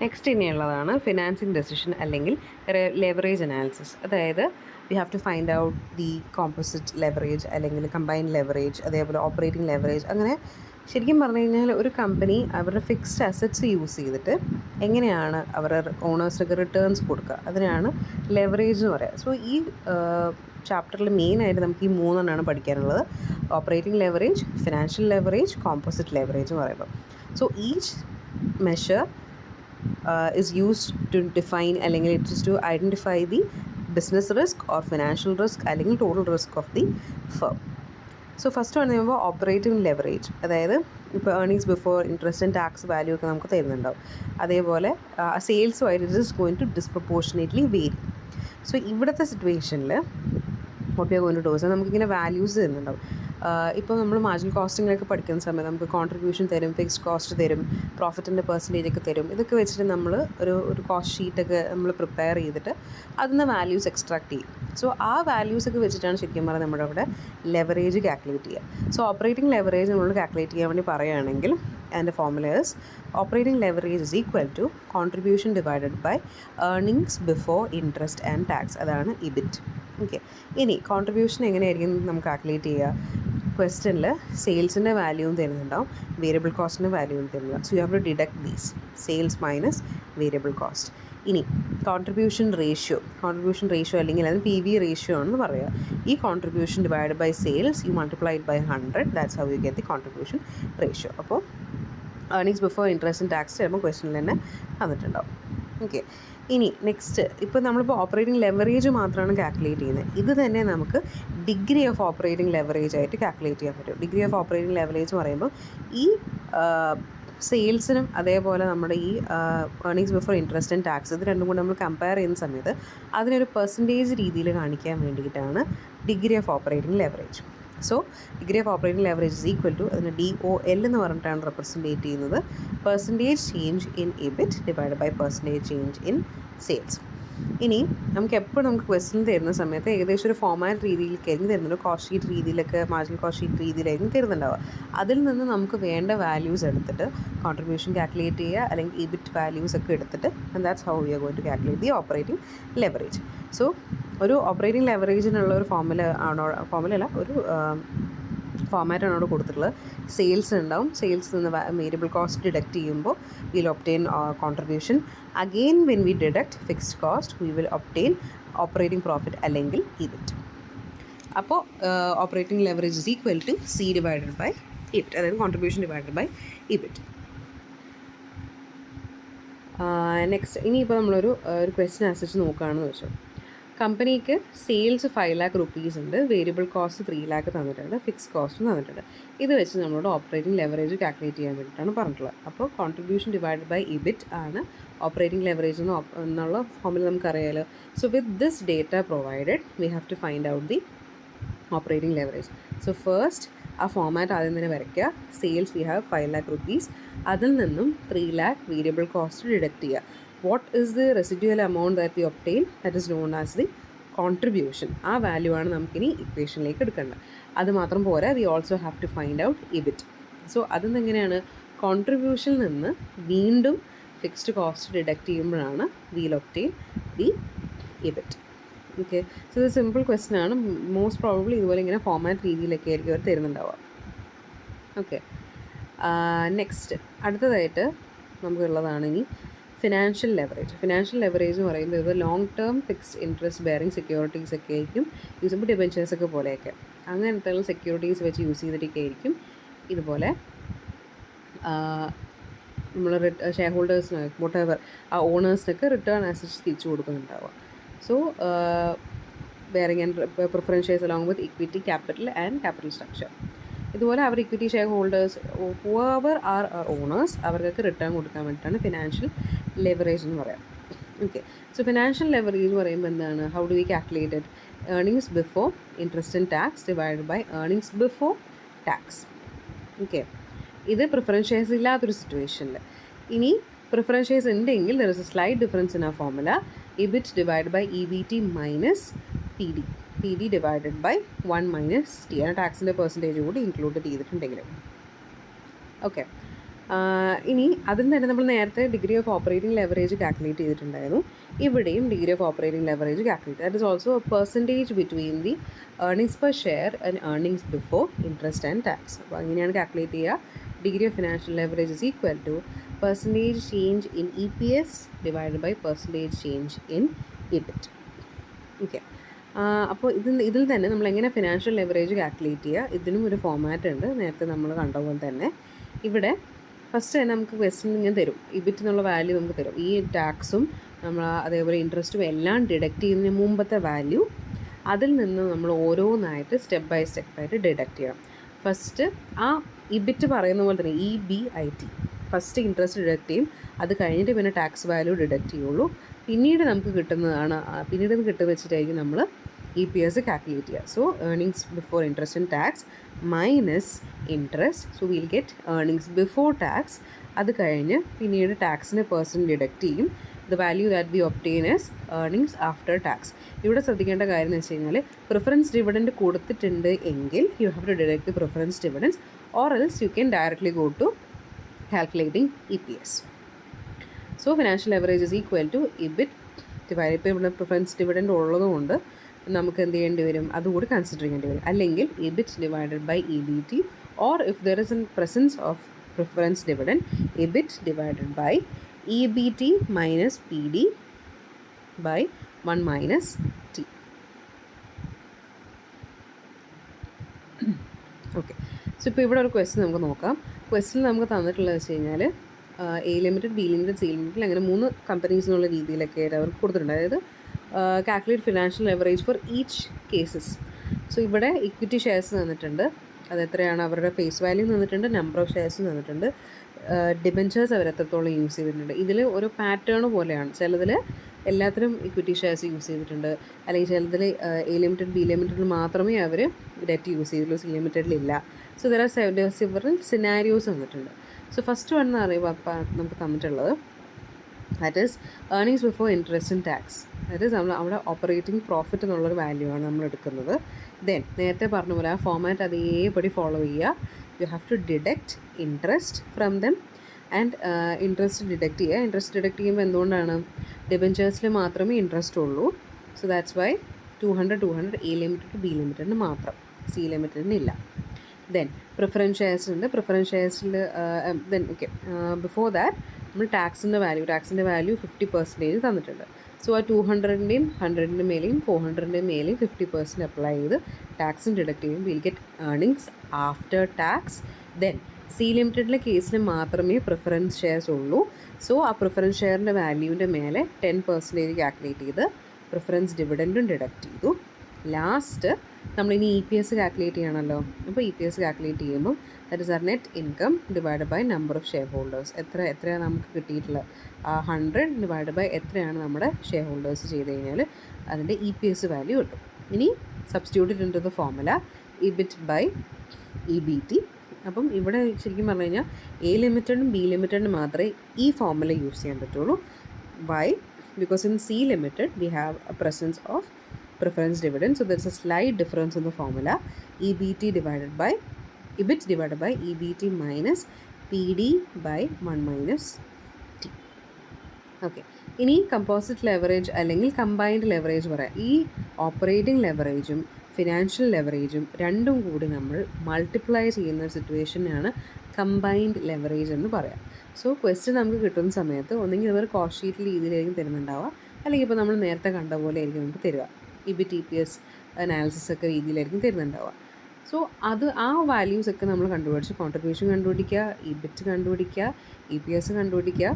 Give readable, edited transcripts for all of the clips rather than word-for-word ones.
Next ഇനിയുള്ളതാണ് financing decision അല്ലെങ്കിൽ leverage analysis. അതായത് we have to find out the composite leverage അല്ലെങ്കിൽ combined leverage, അതേപോലെ ഓപ്പറേറ്റിംഗ് ലെവറേജ്. അങ്ങനെ ശരിക്കും പറഞ്ഞു കഴിഞ്ഞാൽ ഒരു കമ്പനി അവരുടെ ഫിക്സ്ഡ് അസറ്റ്സ് യൂസ് ചെയ്തിട്ട് എങ്ങനെയാണ് അവരുടെ ഓണേഴ്സിനൊക്കെ റിട്ടേൺസ് കൊടുക്കുക, അതിനാണ് ലെവറേജ് എന്ന് പറയുക. സോ ഈ ചാപ്റ്ററിൽ മെയിനായിട്ട് നമുക്ക് ഈ മൂന്നെണ്ണമാണ് പഠിക്കാനുള്ളത്: operating leverage, financial leverage, composite leverage എന്ന് പറയുമ്പോൾ. So each measure is used to define അല്ലെങ്കിൽ it is to identify the business risk or financial risk അല്ലെങ്കിൽ total risk of the firm. So first വന്നു കഴിയുമ്പോൾ ഓപ്പറേറ്റിംഗ് ലെവറേജ്, അതായത് ഇപ്പോൾ earnings before interest and tax value ഒക്കെ നമുക്ക് തരുന്നുണ്ടാവും. അതേപോലെ സെയിൽസുമായിട്ട് it is going to disproportionately vary. So ഇവിടുത്തെ സിറ്റുവേഷനിൽ what we are going to do is നമുക്കിങ്ങനെ വാല്യൂസ് തരുന്നുണ്ടാവും. ഇപ്പോൾ നമ്മൾ മാർജിനൽ കോസ്റ്റിങ്ങിലൊക്കെ പഠിക്കുന്ന സമയത്ത് നമുക്ക് കോൺട്രിബ്യൂഷൻ തരും, ഫിക്സ്ഡ് കോസ്റ്റ് തരും, പ്രോഫിറ്റിൻ്റെ പെർസെൻറ്റേജ് ഒക്കെ തരും. ഇതൊക്കെ വെച്ചിട്ട് നമ്മൾ ഒരു കോസ്റ്റ് ഷീറ്റൊക്കെ നമ്മൾ പ്രിപ്പയർ ചെയ്തിട്ട് അതിൽ നിന്ന് വാല്യൂസ് എക്സ്ട്രാക്ട് ചെയ്യും. സോ ആ വാല്യൂസൊക്കെ വെച്ചിട്ടാണ് ശരിക്കും പറഞ്ഞാൽ നമ്മുടെ അവിടെ ലെവറേജ് കാൽക്കുലേറ്റ് ചെയ്യുക. സോ ഓപ്പറേറ്റിംഗ് ലെവറേജ് നമ്മൾ കാൽക്കുലേറ്റ് ചെയ്യാൻ വേണ്ടി പറയുകയാണെങ്കിൽ അതിൻ്റെ formula is operating leverage is equal to contribution divided by earnings before interest and tax, അതാണ് ഇബിറ്റ്. ഓക്കെ, ഇനി കോൺട്രിബ്യൂഷൻ എങ്ങനെയായിരിക്കും നമുക്ക് കാൽക്കുലേറ്റ് ചെയ്യുക? ക്വസ്റ്റ്യനിൽ സെയിൽസിൻ്റെ വാല്യൂവും തരുന്നുണ്ടാവും, വേരിയബിൾ കോസ്റ്റിൻ്റെ വാല്യൂവും തരുന്നുണ്ടാവും. So you have to deduct these, sales minus variable cost. ഇനി കോൺട്രിബ്യൂഷൻ റേഷ്യോ അല്ലെങ്കിൽ അത് PV റേഷ്യോ ആണെന്ന് പറയുക. ഈ contribution divide by sales you multiplied by 100, that's how you get the contribution ratio. അപ്പോൾ earnings before interest and tax ചിലപ്പോൾ ക്വസ്റ്റ്യനിൽ തന്നെ തന്നിട്ടുണ്ടാവും. ഓക്കെ, ഇനി നെക്സ്റ്റ്, ഇപ്പോൾ നമ്മളിപ്പോൾ ഓപ്പറേറ്റിംഗ് ലെവറേജ് മാത്രമാണ് കാൽക്കുലേറ്റ് ചെയ്യുന്നത്. ഇത് തന്നെ നമുക്ക് ഡിഗ്രി ഓഫ് ഓപ്പറേറ്റിംഗ് ലെവറേജ് ആയിട്ട് കാൽക്കുലേറ്റ് ചെയ്യാൻ പറ്റും. ഡിഗ്രി ഓഫ് ഓപ്പറേറ്റിംഗ് ലെവറേജ് എന്ന് പറയുമ്പോൾ ഈ സെയിൽസിനും അതേപോലെ നമ്മുടെ ഈ earnings before interest and tax, ഇത് രണ്ടും കൂടി നമ്മൾ കമ്പയർ ചെയ്യുന്ന സമയത്ത് അതിനൊരു പെർസെൻറ്റേജ് രീതിയിൽ കാണിക്കാൻ വേണ്ടിയിട്ടാണ് degree of operating leverage. So degree of operating leverage is equal to, അതിന് DOL എന്ന് പറഞ്ഞിട്ടാണ് റെപ്രസെൻറ്റേറ്റ് ചെയ്യുന്നത്, percentage change in EBIT divide by percentage change in sales. ഇനി നമുക്ക് എപ്പോഴും നമുക്ക് ക്വസ്റ്റ്യൻ തരുന്ന സമയത്ത് ഏകദേശം ഒരു ഫോർമാറ്റ് രീതിയിലേക്കായിരിക്കും തരുന്നുണ്ട്. കോസ്റ്റ് ഷീറ്റ് രീതിയിലൊക്കെ, മാർജിനൽ കോസ്റ്റ് ഷീറ്റ് രീതിയിലായിരിക്കും തരുന്നുണ്ടാവുക. അതിൽ നിന്ന് നമുക്ക് വേണ്ട വാല്യൂസ് എടുത്തിട്ട് കോൺട്രിബ്യൂഷൻ കാൽക്കുലേറ്റ് ചെയ്യുക, അല്ലെങ്കിൽ ഇബിറ്റ് വാല്യൂസ് ഒക്കെ എടുത്തിട്ട്, and that's how we are going to calculate the operating leverage. So ഒരു ഓപ്പറേറ്റിംഗ് ലെവറേജിനുള്ള ഒരു ഒരു ഫോർമാറ്റാണ് അവിടെ കൊടുത്തിട്ടുള്ളത്. സെയിൽസ് ഉണ്ടാവും, സെയിൽസ് നിന്ന് വേരിയബിൾ കോസ്റ്റ് ഡിഡക്റ്റ് ചെയ്യുമ്പോൾ will obtain contribution. Again when we deduct fixed cost we will obtain operating profit അല്ലെങ്കിൽ ഇബിറ്റ്. അപ്പോൾ operating leverage is equal to C divided by EBIT, അതായത് contribution divided by EBIT. Next, ഇനിയിപ്പോൾ നമ്മളൊരു question അനുസരിച്ച് നോക്കുകയാണെന്ന് വെച്ചോ. കമ്പനിക്ക് സെയിൽസ് 5 lakh rupees ഉണ്ട്, വേരിയബിൾ കോസ്റ്റ് 3 lakh തന്നിട്ടുണ്ട്, ഫിക്സ് കോസ്റ്റ് തന്നിട്ടുണ്ട്. ഇത് വെച്ച് നമ്മളോട് ഓപ്പറേറ്റിംഗ് ലെവറേജ് കാൽക്കുലേറ്റ് ചെയ്യാൻ വേണ്ടിയിട്ടാണ് പറഞ്ഞിട്ടുള്ളത്. അപ്പോൾ കോൺട്രിബ്യൂഷൻ ഡിവൈഡ് ബൈ ഇബിറ്റ് ആണ് ഓപ്പറേറ്റിംഗ് ലെവറേജ് എന്നുള്ള ഫോമിൽ നമുക്കറിയാമല്ലോ. So with this data provided we have to find out the operating leverage. So first ആ ഫോമാറ്റ് ആദ്യം തന്നെ വരയ്ക്കുക. Sales we have 5 lakh rupees, അതിൽ നിന്നും 3 lakh വേരിയബിൾ കോസ്റ്റ് ഡിഡക്റ്റ് ചെയ്യുക. What is the residual amount that we obtain? That is known as the contribution. ആ value ആണ് നമുക്കിനി ഇക്വേഷനിലേക്ക് എടുക്കേണ്ടത്. അത് മാത്രം പോരാ, we also have to find out EBIT. So അതെന്ന് എങ്ങനെയാണ്? കോൺട്രിബ്യൂഷനിൽ നിന്ന് വീണ്ടും ഫിക്സ്ഡ് കോസ്റ്റ് ഡിഡക്റ്റ് ചെയ്യുമ്പോഴാണ് will obtain the EBIT. Okay, so ഇത് സിമ്പിൾ ക്വസ്റ്റ്യൻ ആണ്. മോസ്റ്റ് പ്രോബബ്ലി ഇതുപോലെ ഇങ്ങനെ ഫോമാറ്റ് രീതിയിലൊക്കെ ആയിരിക്കും അവർ തരുന്നുണ്ടാവുക. ഓക്കെ, നെക്സ്റ്റ് അടുത്തതായിട്ട് നമുക്കുള്ളതാണ് ഇനി ഫിനാൻഷ്യൽ ലെവറേജ്. ഫിനാൻഷ്യൽ ലെവറേജ് എന്ന് പറയുമ്പോൾ ഇത് long term fixed interest bearing securities ഒക്കെ ആയിരിക്കും യൂസ് ചെയ്യുമ്പോൾ, ഡിബെഞ്ചേഴ്സ് ഒക്കെ പോലെയൊക്കെ അങ്ങനത്തെ സെക്യൂരിറ്റീസ് വെച്ച് യൂസ് ചെയ്തിട്ടൊക്കെ ആയിരിക്കും ഇതുപോലെ നമ്മൾ ഷെയർ ഹോൾഡേഴ്സിന് വോട്ടെവർ ആ ഓണേഴ്സിനൊക്കെ റിട്ടേൺ ആസറ്റ്സ് തിരിച്ചു കൊടുക്കുന്നുണ്ടാവുക. So bearing and preference shares along with equity, capital and capital structure. ഇതുപോലെ അവർ equity share holders whoever are owners അവർക്കൊക്കെ റിട്ടേൺ കൊടുക്കാൻ വേണ്ടിയിട്ടാണ് ഫിനാൻഷ്യൽ ലെവറേജ് എന്ന് പറയാം. ഓക്കെ, സോ ഫിനാൻഷ്യൽ ലെവറേജ് എന്ന് പറയുമ്പോൾ എന്താണ്? How do we calculated? Earnings before interest and tax divide by earnings before tax. Okay, ഇത് പ്രിഫറൻസ് ഷെയർസ് ഇല്ലാത്തൊരു സിറ്റുവേഷനിൽ. ഇനി പ്രിഫറൻസ് ഷെയർസ് ഉണ്ടെങ്കിൽ there is a slight difference in ആ formula, EBIT divide by EBT minus PD divided by 1 - T ആണ് ടാക്സിൻ്റെ percentage കൂടി include ചെയ്തിട്ടുണ്ടെങ്കിൽ. ഓക്കെ, ഇനി അതിൽ തന്നെ നമ്മൾ നേരത്തെ degree of operating leverage calculate ചെയ്തിട്ടുണ്ടായിരുന്നു. ഇവിടെയും degree of operating leverage calculate, that is also a percentage between the earnings per share and earnings before interest and tax. അപ്പോൾ അങ്ങനെയാണ് കാൽക്കുലേറ്റ് ചെയ്യുക. Degree of financial leverage is equal to percentage change in EPS divided by percentage change in EBIT. Okay, അപ്പോൾ ഇതിൽ തന്നെ നമ്മൾ എങ്ങനെ financial leverage calculate ചെയ്യുക, ഇതിനും ഒരു ഫോമാറ്റ് ഉണ്ട്. നേരത്തെ നമ്മൾ കണ്ട പോലെ തന്നെ ഇവിടെ ഫസ്റ്റ് തന്നെ നമുക്ക് ക്വസ്റ്റ്യൻ ഇങ്ങനെ തരും, EBIT എന്നുള്ള വാല്യൂ നമുക്ക് തരും. ഈ ടാക്സും നമ്മൾ അതേപോലെ ഇൻട്രസ്റ്റും എല്ലാം ഡിഡക്റ്റ് ചെയ്യുന്നതിന് മുമ്പത്തെ വാല്യൂ, അതിൽ നിന്ന് നമ്മൾ ഓരോന്നായിട്ട് സ്റ്റെപ്പ് ബൈ സ്റ്റെപ്പായിട്ട് ഡിഡക്റ്റ് ചെയ്യണം. ഫസ്റ്റ് ആ EBIT പറയുന്ന പോലെ തന്നെ EBIT, ഫസ്റ്റ് ഇൻട്രസ്റ്റ് ഡിഡക്റ്റ് ചെയ്യും, അത് കഴിഞ്ഞിട്ട് പിന്നെ ടാക്സ് വാല്യൂ ഡിഡക്റ്റ് ചെയ്യുള്ളൂ. പിന്നീട് നമുക്ക് കിട്ടുന്നതാണ്, പിന്നീട് കിട്ടുന്ന വെച്ചിട്ടായിരിക്കും നമ്മൾ EPS കാൽക്കുലേറ്റ് ചെയ്യുക. So earnings before interest and tax minus interest, so will get earnings before tax. അത് കഴിഞ്ഞ് പിന്നീട് ടാക്സിന് പേഴ്സൻറ്റ് ഡിഡക്റ്റ് ചെയ്യും. The value that we obtain is earnings after tax. ഇവിടെ ശ്രദ്ധിക്കേണ്ട കാര്യം എന്ന് വെച്ച് കഴിഞ്ഞാൽ പ്രിഫറൻസ് ഡിവിഡൻറ്റ് കൊടുത്തിട്ടുണ്ട് എങ്കിൽ you have to deduct preference dividends, or else you can directly go to calculating EPS. So financial leverage is equal to EBIT divide, ഇപ്പോൾ ഇവിടെ പ്രിഫറൻസ് ഡിവിഡൻറ്റ് ഉള്ളതുകൊണ്ട് നമുക്ക് എന്ത് ചെയ്യേണ്ടി വരും, അതുകൂടി കൺസിഡർ ചെയ്യേണ്ടി വരും. അല്ലെങ്കിൽ EBIT divided by EBT, or if there is an presence of preference dividend, EBIT divided by EBT minus PD by 1 minus T. Okay, so ഇപ്പോൾ ഇവിടെ ഒരു ക്വസ്റ്റ്യൻ നമുക്ക് നോക്കാം. ക്വസ്റ്റ്യൻ നമുക്ക് തന്നിട്ടുള്ളത് വെച്ച് കഴിഞ്ഞാൽ A limited, B limited, C limited, അങ്ങനെ 3 കമ്പനീസ് എന്നുള്ള രീതിയിലൊക്കെ ആയിട്ട് അവർക്ക് കൊടുത്തിട്ടുണ്ട്. അതായത് calculate financial leverage for each cases. So ഇവിടെ ഇക്വിറ്റി ഷെയർസ് തന്നിട്ടുണ്ട്, അത് എത്രയാണ് അവരുടെ ഫേസ് വാല്യൂ തന്നിട്ടുണ്ട്, നമ്പർ ഓഫ് ഷെയർസ് തന്നിട്ടുണ്ട്, ഡിബെഞ്ചേഴ്സ് അവർ എത്രത്തോളം യൂസ് ചെയ്തിട്ടുണ്ട്. ഇതിൽ ഒരു പാറ്റേൺ പോലെയാണ്, ചിലതിൽ എല്ലാത്തിനും ഇക്വിറ്റി ഷെയർസ് യൂസ് ചെയ്തിട്ടുണ്ട്, അല്ലെങ്കിൽ ചിലതിൽ A ലിമിറ്റഡ്, B ലിമിറ്റഡിൽ മാത്രമേ അവർ ഡെറ്റ് യൂസ് ചെയ്തുള്ളൂ, C ലിമിറ്റഡിലില്ല. So there are several scenarios തന്നിട്ടുണ്ട്. സോ ഫസ്റ്റ് വൺ എന്ന് പറയുമ്പോൾ നമുക്ക് തന്നിട്ടുള്ളത് that is earnings before interest and tax. That is നമ്മൾ അവിടെ ഓപ്പറേറ്റിംഗ് പ്രോഫിറ്റ് എന്നുള്ളൊരു വാല്യൂ ആണ് നമ്മൾ എടുക്കുന്നത്. ദെൻ നേരത്തെ പറഞ്ഞ പോലെ ആ ഫോമാറ്റ് അതേപടി ഫോളോ ചെയ്യുക. You have to deduct interest from them and interest deduct ചെയ്യുക. ഇൻട്രസ്റ്റ് ഡിഡക്റ്റ് ചെയ്യുമ്പോൾ എന്തുകൊണ്ടാണ്, ഡിബെഞ്ചേഴ്സിൽ മാത്രമേ ഇൻട്രസ്റ്റ് ഉള്ളൂ. So that's why 200 A limited, B ലിമിറ്റഡിന് മാത്രം, C ലിമിറ്റഡിന് ഇല്ല. ദെൻ പ്രിഫറൻസ് ഷെയർസ് ഉണ്ട്. പ്രിഫറൻസ് ഷെയർസിൽ ദെൻ ഓക്കെ, ബിഫോർ ദാറ്റ് നമ്മൾ ടാക്സിൻ്റെ വാല്യൂ 50% തന്നിട്ടുണ്ട്. സോ ആ 200-ൻ്റെയും 100-ൻ്റെ മേലെയും 400-ൻ്റെ മേലെയും 50% അപ്ലൈ ചെയ്ത് ടാക്സും ഡിഡക്റ്റ് ചെയ്യും. Will get earnings after tax. Then C ലിമിറ്റഡിലെ കേസിൽ മാത്രമേ പ്രിഫറൻസ് ഷെയർസ് ഉള്ളൂ. സോ ആ പ്രിഫറൻസ് ഷെയറിൻ്റെ വാല്യൂവിൻ്റെ മേലെ 10% കാൽക്കുലേറ്റ് ചെയ്ത് പ്രിഫറൻസ് ഡിവിഡൻറ്റും ഡിഡക്റ്റ് ചെയ്തു. ലാസ്റ്റ് നമ്മളിനി EPS കാൽക്കുലേറ്റ് ചെയ്യണമല്ലോ. അപ്പോൾ EPS കാൽക്കുലേറ്റ് ചെയ്യുമ്പോൾ that is our net income divide by number of shareholders. എത്രയാണ് നമുക്ക് കിട്ടിയിട്ടുള്ളത്, 100 ഡിവൈഡ് ബൈ എത്രയാണ് നമ്മുടെ ഷെയർ ഹോൾഡേഴ്സ് ചെയ്ത് കഴിഞ്ഞാൽ അതിൻ്റെ EPS വാല്യൂ കിട്ടും. ഇനി substitute into the formula EBIT by EBT. അപ്പം ഇവിടെ ശരിക്കും പറഞ്ഞു കഴിഞ്ഞാൽ A ലിമിറ്റഡും B ലിമിറ്റഡിനും മാത്രമേ ഈ ഫോർമുല യൂസ് ചെയ്യാൻ പറ്റുള്ളൂ. Why? Because in C limited we have a presence of preference dividend, so there's a slight difference in the formula. EBIT divided by EBT minus PD by 1 minus T. Okay, ഇനി composite leverage അല്ലെങ്കിൽ combined leverage പറയാം. ഈ operating ലെവറേജും financial ലെവറേജും രണ്ടും കൂടി നമ്മൾ multiply ചെയ്യുന്ന സിറ്റുവേഷനാണ് combined leverage എന്ന് പറയാം. സോ ക്വസ്റ്റ്യൻ നമുക്ക് കിട്ടുന്ന സമയത്ത് ഒന്നെങ്കിൽ ഇവർ കോസ്റ്റ് ഷീറ്റ് രീതിയിലായിരിക്കും തരുന്നുണ്ടാവുക, അല്ലെങ്കിൽ ഇപ്പോൾ നമ്മൾ നേരത്തെ കണ്ട പോലെ ആയിരിക്കും നമുക്ക് തരിക. EBIT EPS അനാലിസിസ് ഒക്കെ രീതിയിലായിരിക്കും തരുന്നുണ്ടാവുക. സോ ആ വാല്യൂസ് ഒക്കെ നമ്മൾ കണ്ടുപിടിച്ച് കോൺട്രിബ്യൂഷൻ കണ്ടുപിടിക്കുക, EBIT കണ്ടുപിടിക്കുക, EPS കണ്ടുപിടിക്കുക,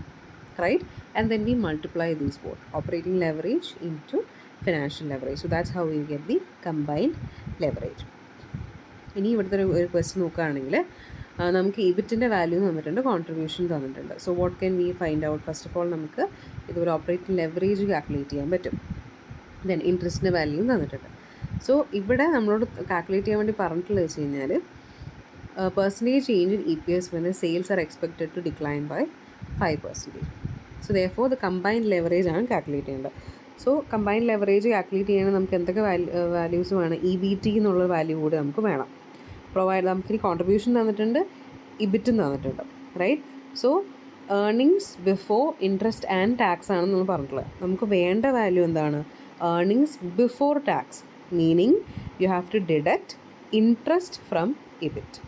right? And then we multiply these both operating leverage into financial leverage. So that's how you get the combined leverage. ഇനി ഇവിടുത്തെ ഒരു ക്വസ്റ്റ്യൻ നോക്കുകയാണെങ്കിൽ നമുക്ക് EBITൻ്റെ വാല്യൂ തന്നിട്ടുണ്ട്, കോൺട്രിബ്യൂഷൻ തന്നിട്ടുണ്ട്. So what can we find out? First of all നമുക്ക് ഇതുപോലെ ഓപ്പറേറ്റിംഗ് ലെവറേജ് കാൽക്കുലേറ്റ് ചെയ്യാൻ പറ്റും. ദെൻ ഇൻട്രസ്റ്റിൻ്റെ വാല്യൂ തന്നിട്ടുണ്ട്. സോ ഇവിടെ നമ്മളോട് കാൽക്കുലേറ്റ് ചെയ്യാൻ വേണ്ടി പറഞ്ഞിട്ടുള്ളത് വെച്ച് കഴിഞ്ഞാൽ percentage change in EPS when the sales are expected to decline by 5%. So therefore the combined leverage ആണ് കാൽക്കുലേറ്റ് ചെയ്യേണ്ടത്. സോ കമ്പൈൻഡ് ലെവറേജ് കാൽക്കുലേറ്റ് ചെയ്യണമെങ്കിൽ നമുക്ക് എന്തൊക്കെ വാല്യൂസ് വേണം? EBT എന്നുള്ള വാല്യൂ കൂടി നമുക്ക് വേണം. നമുക്കിനി കോൺട്രിബ്യൂഷൻ തന്നിട്ടുണ്ട്, EBITും തന്നിട്ടുണ്ട്, right? So earnings before interest and tax ആണ് നമ്മൾ പറഞ്ഞിട്ടുള്ളത്. നമുക്ക് വേണ്ട വാല്യൂ എന്താണ്? Earnings before tax, meaning you have to deduct interest from EBIT.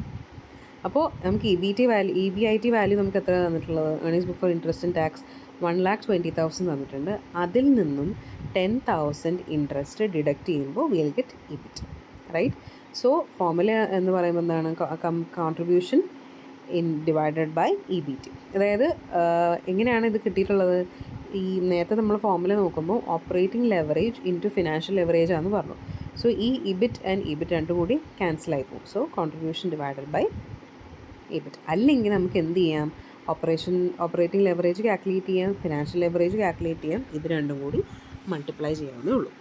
അപ്പോൾ നമുക്ക് EBIT വാല്യൂ നമുക്ക് എത്ര തന്നിട്ടുള്ളത്? Earnings before interest and tax 1,20,000 തന്നിട്ടുണ്ട്. അതിൽ നിന്നും 10,000 ഇൻട്രസ്റ്റ് ഡിഡക്റ്റ് ചെയ്യുമ്പോൾ will get EBIT, right? So formula എന്ന് പറയുമ്പോൾ എന്താണ്? Contribution divided by EBT. അതായത് എങ്ങനെയാണ് ഇത് കിട്ടിയിട്ടുള്ളത്? ഈ നേരത്തെ നമ്മൾ ഫോർമുല നോക്കുമ്പോൾ operating leverage into financial leverage ആണെന്ന് പറഞ്ഞു. സോ ഈ ഇബിറ്റ് ആൻഡ് ഇബിറ്റ് രണ്ടും കൂടി ക്യാൻസൽ ആയി പോകും. So contribution divided by EBIT. അല്ലെങ്കിൽ നമുക്ക് എന്ത് ചെയ്യാം? ഓപ്പറേറ്റിംഗ് ലെവറേജ് കാൽക്കുലേറ്റ് ചെയ്യാം, ഫിനാൻഷ്യൽ ലെവറേജ് കാൽക്കുലേറ്റ് ചെയ്യാം. ഇത് രണ്ടും കൂടി മൾട്ടിപ്ലൈ ചെയ്യാവുന്നേ ഉള്ളൂ.